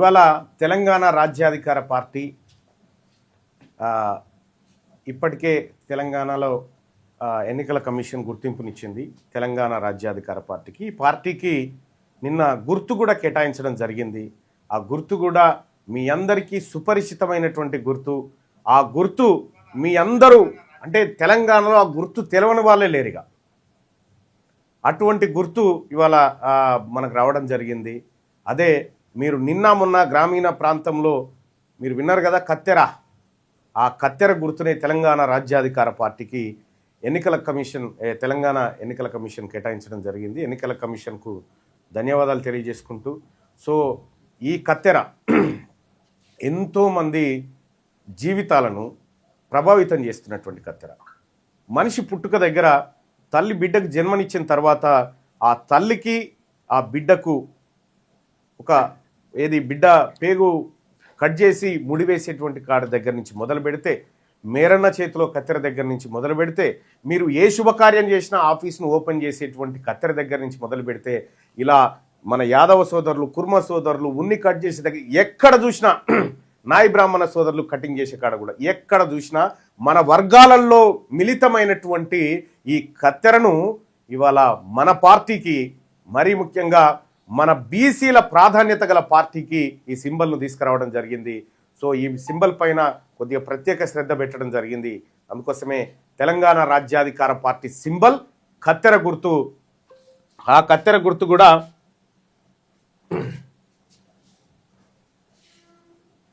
ఇవాళ తెలంగాణ రాజ్యాధికార పార్టీ ఇప్పటికే తెలంగాణలో ఎన్నికల కమిషన్ గుర్తింపునిచ్చింది. తెలంగాణ రాజ్యాధికార పార్టీకి ఈ పార్టీకి నిన్న గుర్తు కూడా కేటాయించడం జరిగింది. ఆ గుర్తు కూడా మీ అందరికీ సుపరిచితమైనటువంటి గుర్తు. ఆ గుర్తు మీ అందరూ అంటే తెలంగాణలో ఆ గుర్తు తెలవని వాళ్ళే లేరుగా. అటువంటి గుర్తు ఇవాళ మనకు రావడం జరిగింది. అదే మీరు నిన్న మొన్న గ్రామీణ ప్రాంతంలో మీరు విన్నారు కదా, కత్తెర. ఆ కత్తెర గుర్తునే తెలంగాణ రాజ్యాధికార పార్టీకి తెలంగాణ ఎన్నికల కమిషన్ కేటాయించడం జరిగింది. ఎన్నికల కమిషన్కు ధన్యవాదాలు తెలియజేసుకుంటూ, సో ఈ కత్తెర ఎంతోమంది జీవితాలను ప్రభావితం చేస్తున్నటువంటి కత్తెర. మనిషి పుట్టుక దగ్గర తల్లి బిడ్డకు జన్మనిచ్చిన తర్వాత ఆ తల్లికి ఆ బిడ్డకు బిడ్డ పేగు కట్ చేసి ముడివేసేటువంటి కాడ దగ్గర నుంచి మొదలు పెడితే, మేరన్న చేతిలో కత్తెర దగ్గర నుంచి మొదలు పెడితే, మీరు ఏ శుభకార్యం చేసినా ఆఫీస్ను ఓపెన్ చేసేటువంటి కత్తెర దగ్గర నుంచి మొదలు పెడితే, ఇలా మన యాదవ సోదరులు, కుర్మ సోదరులు ఉన్ని కట్ చేసే దగ్గర ఎక్కడ చూసినా, నాయి బ్రాహ్మణ సోదరులు కటింగ్ చేసే కాడ కూడా ఎక్కడ చూసినా మన వర్గాలలో మిళితమైనటువంటి ఈ కత్తెరను ఇవాళ మన పార్టీకి, మరీ ముఖ్యంగా మన బీసీల ప్రాధాన్యత గల పార్టీకి ఈ సింబల్ను తీసుకురావడం జరిగింది. సో ఈ సింబల్ పైన కొద్దిగా ప్రత్యేక శ్రద్ధ పెట్టడం జరిగింది. అందుకోసమే తెలంగాణ రాజ్యాధికార పార్టీ సింబల్ కత్తెర గుర్తు.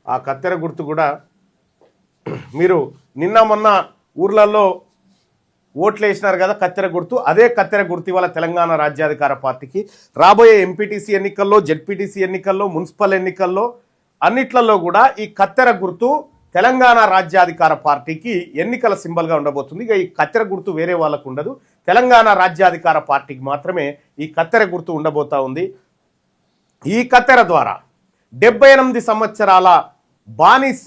ఆ కత్తెర గుర్తు కూడా మీరు నిన్న మొన్న ఊర్లలో ఓట్లు వేసినారు కదా, కత్తెర గుర్తు. అదే కత్తెర గుర్తు ఇవాళ తెలంగాణ రాజ్యాధికార పార్టీకి రాబోయే ఎంపీటీసీ ఎన్నికల్లో, జెడ్పీటీసీ ఎన్నికల్లో, మున్సిపల్ ఎన్నికల్లో అన్నిట్లలో కూడా ఈ కత్తెర గుర్తు తెలంగాణ రాజ్యాధికార పార్టీకి ఎన్నికల సింబల్గా ఉండబోతుంది. ఇక ఈ కత్తెర గుర్తు వేరే వాళ్ళకు ఉండదు, తెలంగాణ రాజ్యాధికార పార్టీకి మాత్రమే ఈ కత్తెర గుర్తు ఉండబోతా ఉంది. ఈ కత్తెర ద్వారా 78 సంవత్సరాల బానిస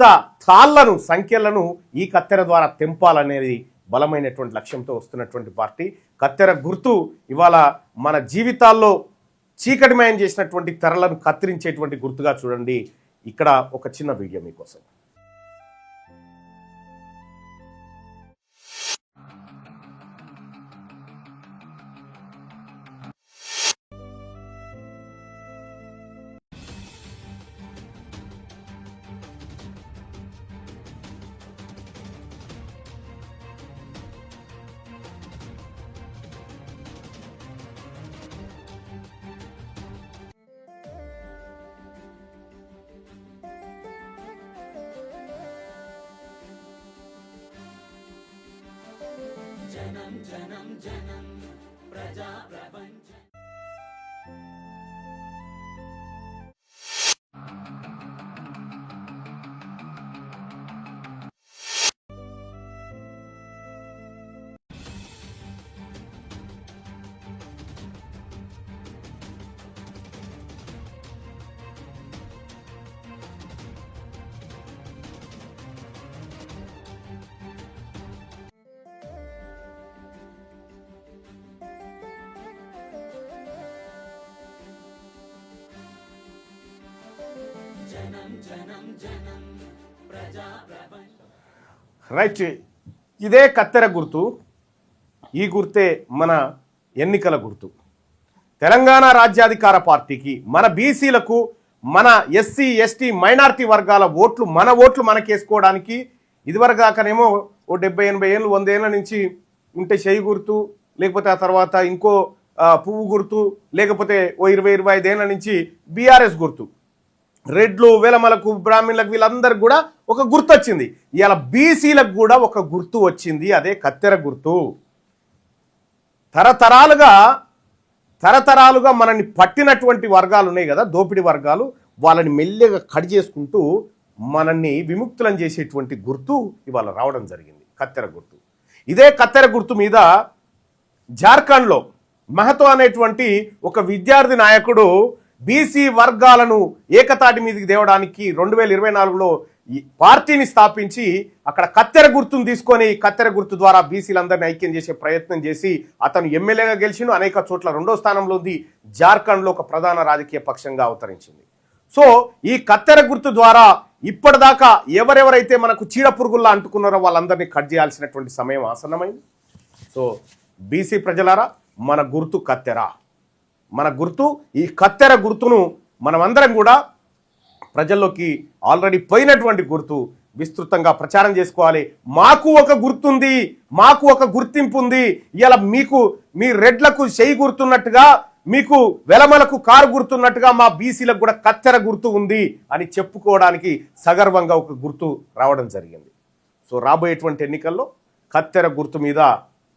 తాళ్లను, సంఖ్యలను ఈ కత్తెర ద్వారా తెంపాలనేది బలమైనటువంటి లక్ష్యంతో వస్తున్నటువంటి పార్టీ. కత్తెర గుర్తు ఇవాళ మన జీవితాల్లో చీకటిమయం చేసినటువంటి తెరలను కత్తిరించేటువంటి గుర్తుగా చూడండి. ఇక్కడ ఒక చిన్న వీడియో మీకోసం. జనం జనం జనం ప్రజా ప్రపంచ రైట్. ఇదే కత్తెర గుర్తు. ఈ గుర్తే మన ఎన్నికల గుర్తు. తెలంగాణ రాజ్యాధికార పార్టీకి, మన బీసీలకు, మన ఎస్సీ ఎస్టీ మైనారిటీ వర్గాల ఓట్లు, మన ఓట్లు మనకేసుకోవడానికి ఇదివరకు దాకానేమో 70-80 ఏళ్ళు 100 ఏళ్ళ నుంచి ఉంటే చెయ్యి గుర్తు, లేకపోతే ఆ తర్వాత ఇంకో పువ్వు గుర్తు, లేకపోతే 20-25 ఏళ్ళ నుంచి బీఆర్ఎస్ గుర్తు. రెడ్లు, వెలమలకు, బ్రాహ్మణులకు వీళ్ళందరికి కూడా ఒక గుర్తు వచ్చింది. ఇవాళ బీసీలకు కూడా ఒక గుర్తు వచ్చింది, అదే కత్తెర గుర్తు. తరతరాలుగా మనల్ని పట్టినటువంటి వర్గాలు ఉన్నాయి కదా, దోపిడీ వర్గాలు, వాళ్ళని మెల్లగా కట్ చేసుకుంటూ మనల్ని విముక్తులను చేసేటువంటి గుర్తు ఇవాళ రావడం జరిగింది, కత్తెర గుర్తు. ఇదే కత్తెర గుర్తు మీద జార్ఖండ్లో మహతో అనేటువంటి ఒక విద్యార్థి నాయకుడు బీసీ వర్గాలను ఏకతాటి మీదకి తేవడానికి 2024లో పార్టీని స్థాపించి అక్కడ కత్తెర గుర్తును తీసుకొని కత్తెర గుర్తు ద్వారా బీసీలందరినీ ఐక్యం చేసే ప్రయత్నం చేసి అతను ఎమ్మెల్యేగా గెలిచిండు. అనేక చోట్ల రెండో స్థానంలో ఉంది. జార్ఖండ్లో ఒక ప్రధాన రాజకీయ పక్షంగా అవతరించింది. సో ఈ కత్తెర గుర్తు ద్వారా ఇప్పటిదాకా ఎవరెవరైతే మనకు చీడ పురుగుల్లా అంటుకున్నారో వాళ్ళందరినీ కట్ చేయాల్సినటువంటి సమయం ఆసన్నమైంది. సో బీసీ ప్రజలారా, మన గుర్తు కత్తెర. మన గుర్తు ఈ కత్తెర గుర్తును మనమందరం కూడా ప్రజల్లోకి ఆల్రెడీ పోయినటువంటి గుర్తు విస్తృతంగా ప్రచారం చేసుకోవాలి. మాకు ఒక గుర్తుంది, మాకు ఒక గుర్తింపు ఉంది. ఇలా మీకు మీ రెడ్లకు చెయ్యి గుర్తున్నట్టుగా, మీకు వెలమలకు కారు గుర్తున్నట్టుగా మా బీసీలకు కూడా కత్తెర గుర్తు ఉంది అని చెప్పుకోవడానికి సగర్వంగా ఒక గుర్తు రావడం జరిగింది. సో రాబోయేటువంటి ఎన్నికల్లో కత్తెర గుర్తు మీద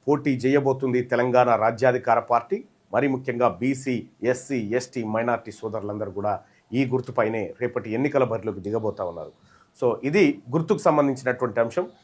పోటీ చేయబోతుంది తెలంగాణ రాజ్యాధికార పార్టీ. మరి ముఖ్యంగా బీసీ, ఎస్సీ, ఎస్టీ, మైనార్టీ సోదరులందరూ కూడా ఈ గుర్తుపైనే రేపటి ఎన్నికల బరిలోకి దిగబోతా ఉన్నారు. సో ఇది గుర్తుకు సంబంధించినటువంటి అంశం.